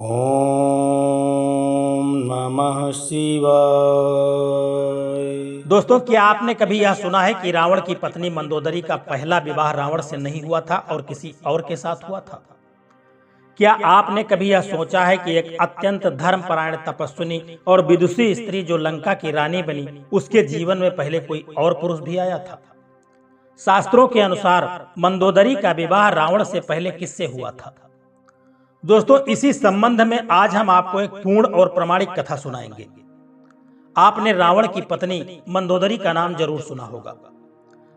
ओम नमः शिवाय। दोस्तों, क्या आपने कभी यह सुना है कि रावण की पत्नी मंदोदरी का पहला विवाह रावण से नहीं हुआ था और किसी और के साथ हुआ था? क्या आपने कभी यह सोचा है कि एक अत्यंत धर्मपरायण तपस्विनी और विदुषी स्त्री जो लंका की रानी बनी, उसके जीवन में पहले कोई और पुरुष भी आया था? शास्त्रों के अनुसार मंदोदरी का विवाह रावण से पहले किससे हुआ था? दोस्तों, इसी संबंध में आज हम आपको एक पूर्ण और प्रामाणिक कथा सुनाएंगे। आपने रावण की पत्नी मंदोदरी का नाम जरूर सुना होगा।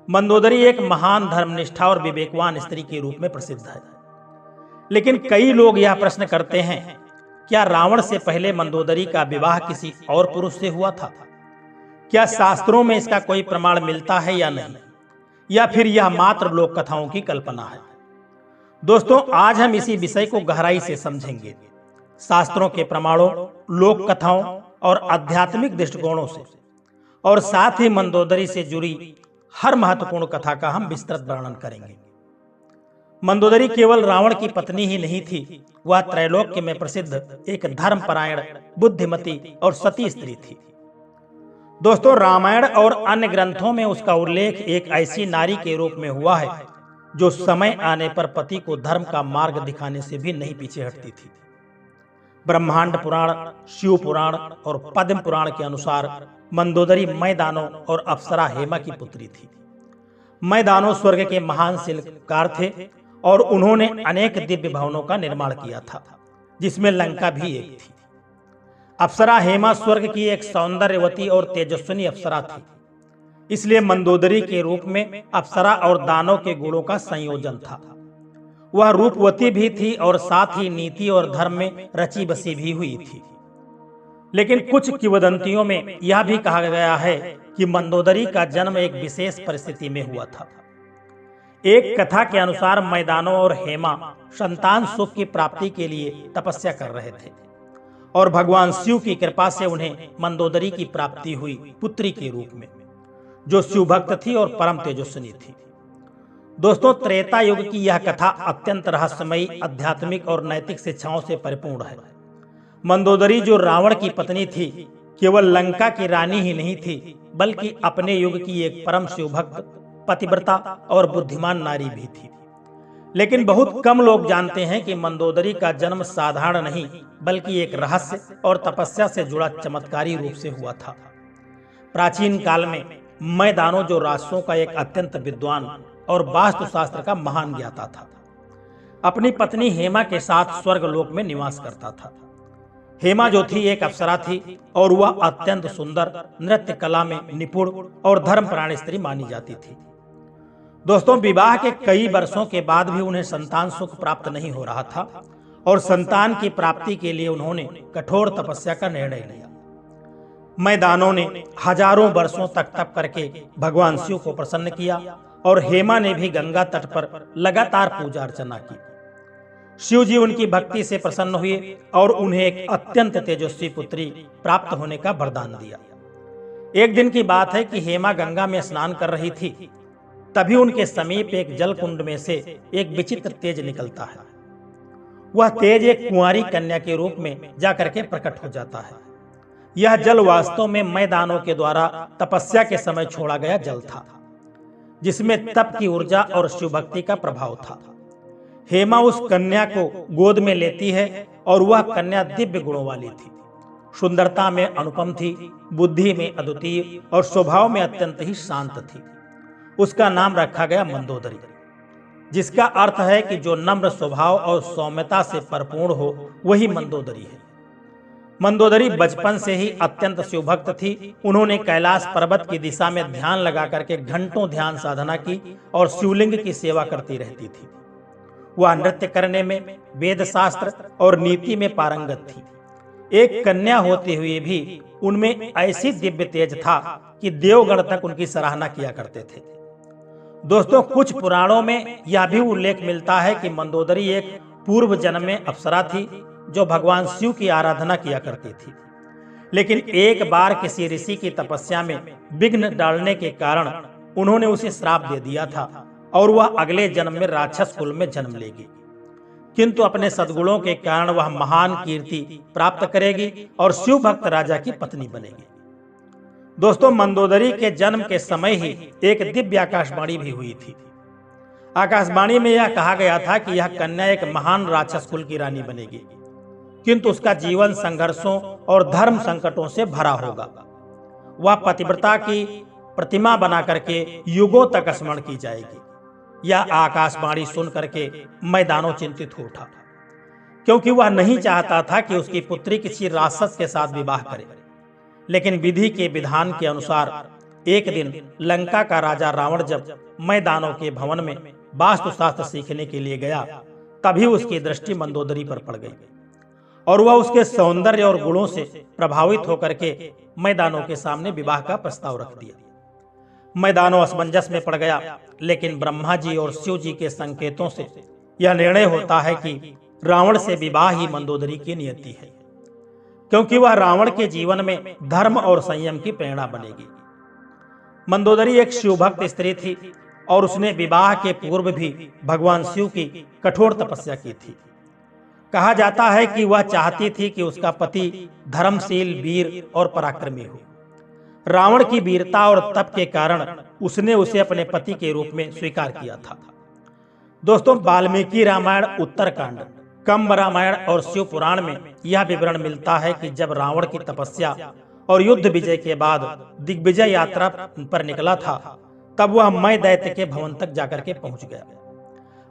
मंदोदरी एक महान धर्मनिष्ठा और विवेकवान स्त्री के रूप में प्रसिद्ध है। लेकिन कई लोग यह प्रश्न करते हैं, क्या रावण से पहले मंदोदरी का विवाह किसी और पुरुष से हुआ था? क्या शास्त्रों में इसका कोई प्रमाण मिलता है या नहीं, या फिर यह मात्र लोक कथाओं की कल्पना है? दोस्तों, आज हम इसी विषय को गहराई से समझेंगे, शास्त्रों के प्रमाणों, लोक कथाओं और आध्यात्मिक दृष्टिकोणों से, और साथ ही मंदोदरी से जुड़ी हर महत्वपूर्ण कथा का हम विस्तृत वर्णन करेंगे। मंदोदरी केवल रावण की पत्नी ही नहीं थी, वह त्रैलोक्य में प्रसिद्ध एक धर्मपरायण, बुद्धिमती और सती स्त्री थी। दोस्तों, रामायण और अन्य ग्रंथों में उसका उल्लेख एक ऐसी नारी के रूप में हुआ है जो समय आने पर पति को धर्म का मार्ग दिखाने से भी नहीं पीछे हटती थी। ब्रह्मांड पुराण, शिव पुराण और पद्म पुराण के अनुसार मंदोदरी मैदानों और अप्सरा हेमा की पुत्री थी। मैदानों स्वर्ग के महान शिल्पकार थे और उन्होंने अनेक दिव्य भवनों का निर्माण किया था, जिसमें लंका भी एक थी। अप्सरा हेमा स्वर्ग की एक सौंदर्यवती और तेजस्विनी अप्सरा थी, इसलिए मंदोदरी के रूप में अप्सरा और दानव के गुणों का संयोजन था। वह रूपवती भी थी और साथ ही नीति और धर्म में रची बसी भी हुई थी। लेकिन कुछ किंवदंतियों में यह भी कहा गया है कि मंदोदरी का जन्म एक विशेष परिस्थिति में हुआ था। एक कथा के अनुसार मैदानों और हेमा संतान सुख की प्राप्ति के लिए तपस्या कर रहे थे और भगवान शिव की कृपा से उन्हें मंदोदरी की प्राप्ति हुई पुत्री के रूप में, जो शिव भक्त थी और परम तेजस्विनी थी। दोस्तों, त्रेता युग की यह कथा अत्यंत रहस्यमयी, आध्यात्मिक और नैतिक शिक्षाओं से परिपूर्ण है। मंदोदरी जो रावण की पत्नी थी, केवल लंका की रानी ही नहीं थी, बल्कि अपने युग की एक परम शिव भक्त, पतिव्रता और बुद्धिमान नारी भी थी। लेकिन बहुत कम लोग जानते हैं कि मंदोदरी का जन्म साधारण नहीं, बल्कि एक रहस्य और तपस्या से जुड़ा चमत्कारी रूप से हुआ था। प्राचीन काल में मैदानों जो राजसों का एक अत्यंत विद्वान और वास्तुशास्त्र का महान ज्ञाता था, अपनी पत्नी हेमा के साथ स्वर्ग लोक में निवास करता था। हेमा जो थी एक अप्सरा थी और वह अत्यंत सुंदर, नृत्य कला में निपुण और धर्मपरायण स्त्री मानी जाती थी। दोस्तों, विवाह के कई वर्षों के बाद भी उन्हें संतान सुख प्राप्त नहीं हो रहा था और संतान की प्राप्ति के लिए उन्होंने कठोर तपस्या का निर्णय लिया। मैदानों ने हजारों वर्षों तक तप करके भगवान शिव को प्रसन्न किया और हेमा ने भी गंगा तट पर लगातार पूजा अर्चना की। शिव जी उनकी भक्ति से प्रसन्न हुए और उन्हें एक अत्यंत तेजस्वी पुत्री प्राप्त होने का वरदान दिया। एक दिन की बात है कि हेमा गंगा में स्नान कर रही थी, तभी उनके समीप एक जल कुंड में से एक विचित्र तेज निकलता है। वह तेज एक कुंवारी कन्या के रूप में जाकर के प्रकट हो जाता है। यह जल वास्तव में मैदानों के द्वारा तपस्या के समय छोड़ा गया जल था, जिसमें तप की ऊर्जा और शिव भक्ति का प्रभाव था। हेमा उस कन्या को गोद में लेती है और वह कन्या दिव्य गुणों वाली थी, सुंदरता में अनुपम थी, बुद्धि में अद्वितीय और स्वभाव में अत्यंत ही शांत थी। उसका नाम रखा गया मंदोदरी, जिसका अर्थ है कि जो नम्र स्वभाव और सौम्यता से परिपूर्ण हो, वही मंदोदरी है। मंदोदरी बचपन से ही अत्यंत शिवभक्त थी। उन्होंने कैलाश पर्वत की दिशा में ध्यान लगा करके घंटों ध्यान साधना की और शिवलिंग की सेवा करती रहती थी। वह नृत्य करने में, वेद शास्त्र और नीति में पारंगत थी। एक कन्या होते हुए भी उनमें ऐसी दिव्य तेज था कि देवगण तक उनकी सराहना किया करते थे। दोस्तों, कुछ पुराणों में यह भी उल्लेख मिलता है कि मंदोदरी एक पूर्व जन्म में अप्सरा थी जो भगवान शिव की आराधना किया करती थी। लेकिन एक बार किसी ऋषि की तपस्या में विघ्न डालने के कारण उन्होंने उसे श्राप दे दिया था और वह अगले जन्म में राक्षस कुल में जन्म लेगी। किंतु अपने सद्गुणों के कारण वह महान कीर्ति प्राप्त करेगी और शिव भक्त राजा की पत्नी बनेगी। दोस्तों, मंदोदरी के जन्म के समय ही एक दिव्य आकाशवाणी भी हुई थी। आकाशवाणी में यह कहा गया था कि यह कन्या एक महान राक्षस कुल की रानी बनेगी, किंतु उसका जीवन संघर्षों और धर्म संकटों से भरा होगा। वह पतिव्रता की प्रतिमा बना करके युगों तक स्मरण की जाएगी। यह आकाशवाणी सुन करके मैदानों चिंतित हो उठा, क्योंकि वह नहीं चाहता था कि उसकी पुत्री किसी राक्षस के साथ विवाह करे। लेकिन विधि के विधान के अनुसार एक दिन लंका का राजा रावण जब मैदानों के भवन में वास्तुशास्त्र सीखने के लिए गया, तभी उसकी दृष्टि मंदोदरी पर पड़ गई और वह उसके सौंदर्य और गुणों से प्रभावित होकर के मैदानों के सामने विवाह का प्रस्ताव रख दिया। मैदानों असमंजस में पड़ गया, लेकिन ब्रह्मा जी और शिव जी के संकेतों से यह निर्णय होता है कि रावण से विवाह ही मंदोदरी की नियति है, क्योंकि वह रावण के जीवन में धर्म और संयम की प्रेरणा बनेगी। मंदोदरी एक शिवभक्त स्त्री थी और उसने विवाह के पूर्व भी भगवान शिव की कठोर तपस्या की थी। कहा जाता है कि वह चाहती थी कि उसका पति धर्मशील, वीर और पराक्रमी हो। रावण की वीरता और तप के कारण उसने उसे अपने पति के रूप में स्वीकार किया था। दोस्तों, वाल्मीकि रामायण, उत्तरकांड, कंब रामायण और शिव पुराण में यह विवरण मिलता है कि जब रावण की तपस्या और युद्ध विजय के बाद दिग्विजय यात्रा पर निकला था, तब वह मय दैत्य के भवन तक जाकर के पहुंच गया।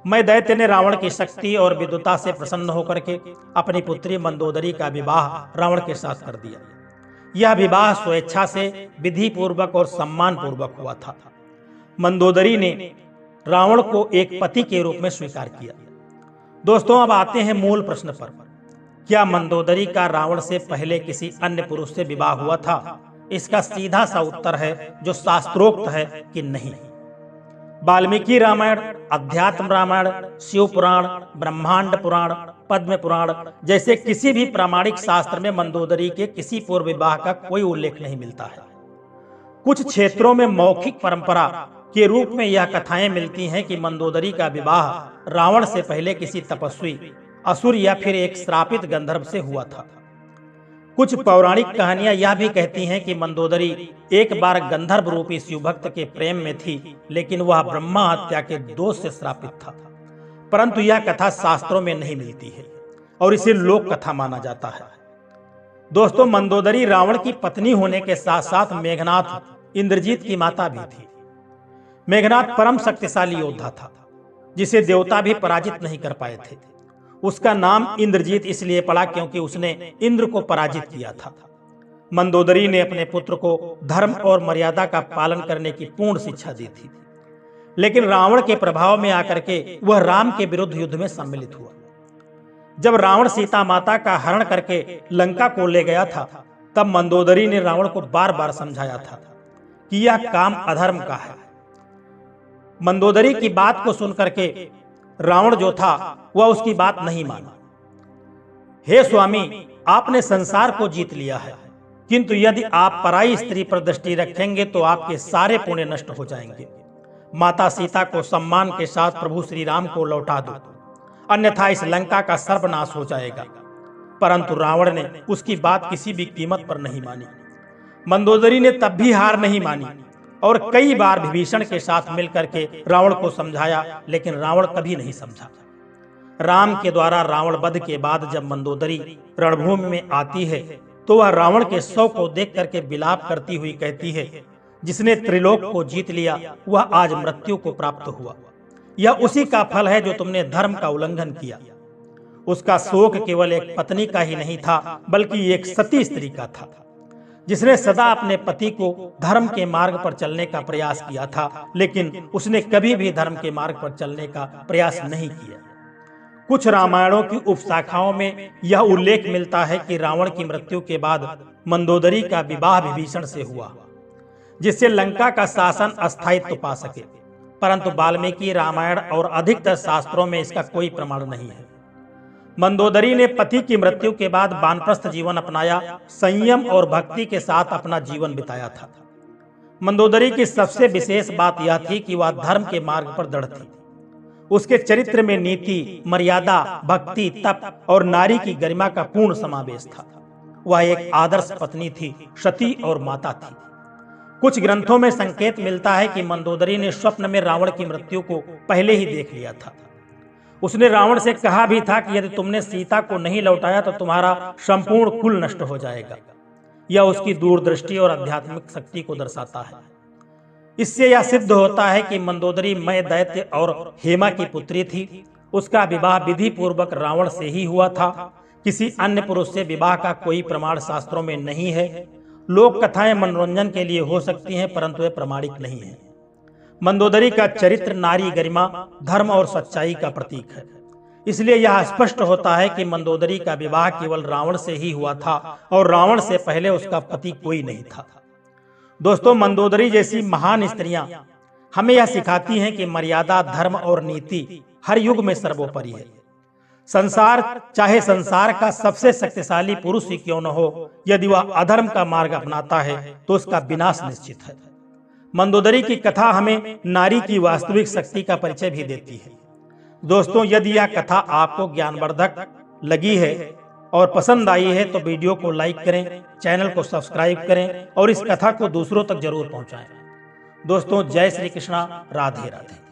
मय दैत्य ने रावण की शक्ति और विद्वता से प्रसन्न होकर के अपनी पुत्री मंदोदरी का विवाह रावण के साथ कर दिया। यह विवाह स्वेच्छा से, विधि पूर्वक और सम्मान पूर्वक हुआ था। मंदोदरी ने रावण को एक पति के रूप में स्वीकार किया। दोस्तों, अब आते हैं मूल प्रश्न पर। क्या मंदोदरी का रावण से पहले किसी अन्य पुरुष से विवाह हुआ था? इसका सीधा सा उत्तर है, जो शास्त्रोक्त है, कि नहीं। वाल्मीकि रामायण, अध्यात्म रामायण, शिव पुराण, ब्रह्मांड पुराण, पद्म पुराण जैसे किसी भी प्रामाणिक शास्त्र में मंदोदरी के किसी पूर्व विवाह का कोई उल्लेख नहीं मिलता है। कुछ क्षेत्रों में मौखिक परंपरा के रूप में यह कथाएं मिलती हैं कि मंदोदरी का विवाह रावण से पहले किसी तपस्वी, असुर या फिर एक श्रापित गंधर्व से हुआ था। कुछ पौराणिक कहानियां यह भी कहती हैं कि मंदोदरी एक बार गंधर्व रूपी शिवभक्त के प्रेम में थी, लेकिन वह ब्रह्मा हत्या के दोष से श्रापित था। परंतु यह कथा शास्त्रों में नहीं मिलती है और इसे लोक कथा माना जाता है। दोस्तों, मंदोदरी रावण की पत्नी होने के साथ साथ मेघनाथ, इंद्रजीत की माता भी थी। मेघनाथ परम शक्तिशाली योद्धा था, जिसे देवता भी पराजित नहीं कर पाए थे। उसका नाम इंद्रजीत इसलिए पड़ा क्योंकि उसने इंद्र को पराजित किया था। मंदोदरी ने अपने पुत्र को धर्म और मर्यादा का पालन करने की पूर्ण शिक्षा दी थी, लेकिन रावण के प्रभाव में आकर के वह राम के विरुद्ध युद्ध में सम्मिलित हुआ। जब रावण सीता माता का हरण करके लंका को ले गया था, तब मंदोदरी ने रावण को बार बार समझाया था कि यह काम अधर्म का है। मंदोदरी की बात को सुनकर के रावण जो था वह उसकी बात नहीं माना। हे स्वामी, आपने संसार को जीत लिया है, किंतु यदि आप पराई स्त्री पर दृष्टि रखेंगे तो आपके सारे पुण्य नष्ट हो जाएंगे। माता सीता को सम्मान के साथ प्रभु श्री राम को लौटा दो, अन्यथा इस लंका का सर्वनाश हो जाएगा। परंतु रावण ने उसकी बात किसी भी कीमत पर नहीं मानी। मंदोदरी ने तब भी हार नहीं मानी और कई बार विभीषण के साथ मिलकर के रावण को समझाया, लेकिन रावण कभी नहीं समझा। राम के द्वारा रावण वध के बाद जब मंदोदरी रणभूमि में आती है, तो वह रावण के शव को देख करके विलाप करती हुई कहती है, जिसने त्रिलोक को जीत लिया वह आज मृत्यु को प्राप्त हुआ। यह उसी का फल है जो तुमने धर्म का उल्लंघन किया। उसका शोक केवल एक पत्नी का ही नहीं था, बल्कि एक सती स्त्री का था, जिसने सदा अपने पति को धर्म के मार्ग पर चलने का प्रयास किया था, लेकिन उसने कभी भी धर्म के मार्ग पर चलने का प्रयास नहीं किया। कुछ रामायणों की उपशाखाओं में यह उल्लेख मिलता है कि रावण की मृत्यु के बाद मंदोदरी का विवाह विभीषण से हुआ, जिससे लंका का शासन अस्थायित्व पा सके। परंतु वाल्मीकि रामायण और अधिकतर शास्त्रों में इसका कोई प्रमाण नहीं है। मंदोदरी ने पति की मृत्यु के बाद वानप्रस्थ जीवन अपनाया, संयम और भक्ति के साथ अपना जीवन बिताया था। मंदोदरी की सबसे विशेष बात यह थी कि वह धर्म के मार्ग पर दृढ़ थी। उसके चरित्र में नीति, मर्यादा, भक्ति, तप और नारी की गरिमा का पूर्ण समावेश था। वह एक आदर्श पत्नी थी, सती और माता थी। कुछ ग्रंथों में संकेत मिलता है कि मंदोदरी ने स्वप्न में रावण की मृत्यु को पहले ही देख लिया था। उसने रावण से कहा भी था कि यदि तुमने सीता को नहीं लौटाया तो तुम्हारा संपूर्ण कुल नष्ट हो जाएगा। यह उसकी दूरदृष्टि और आध्यात्मिक शक्ति को दर्शाता है। इससे यह सिद्ध होता है कि मंदोदरी मय दैत्य और हेमा की पुत्री थी। उसका विवाह विधि पूर्वक रावण से ही हुआ था। किसी अन्य पुरुष से विवाह का कोई प्रमाण शास्त्रों में नहीं है। लोक कथाएं मनोरंजन के लिए हो सकती हैं, परंतु वे प्रामाणिक नहीं है। मंदोदरी का चरित्र नारी गरिमा, धर्म और सच्चाई का प्रतीक है। इसलिए यह स्पष्ट होता है कि मंदोदरी का विवाह केवल रावण से ही हुआ था और रावण से पहले उसका पति कोई नहीं था। दोस्तों, मंदोदरी जैसी महान स्त्रियां हमें यह सिखाती हैं कि मर्यादा, धर्म और नीति हर युग में सर्वोपरि है। संसार चाहे संसार का सबसे शक्तिशाली पुरुष ही क्यों न हो, यदि वह अधर्म का मार्ग अपनाता है तो उसका विनाश निश्चित है। मंदोदरी की कथा हमें नारी की वास्तविक शक्ति का परिचय भी देती है। दोस्तों, यदि यह कथा आपको ज्ञानवर्धक लगी है और पसंद आई है तो वीडियो को लाइक करें, चैनल को सब्सक्राइब करें और इस कथा को दूसरों तक जरूर पहुंचाएं। दोस्तों, जय श्री कृष्णा, राधे राधे।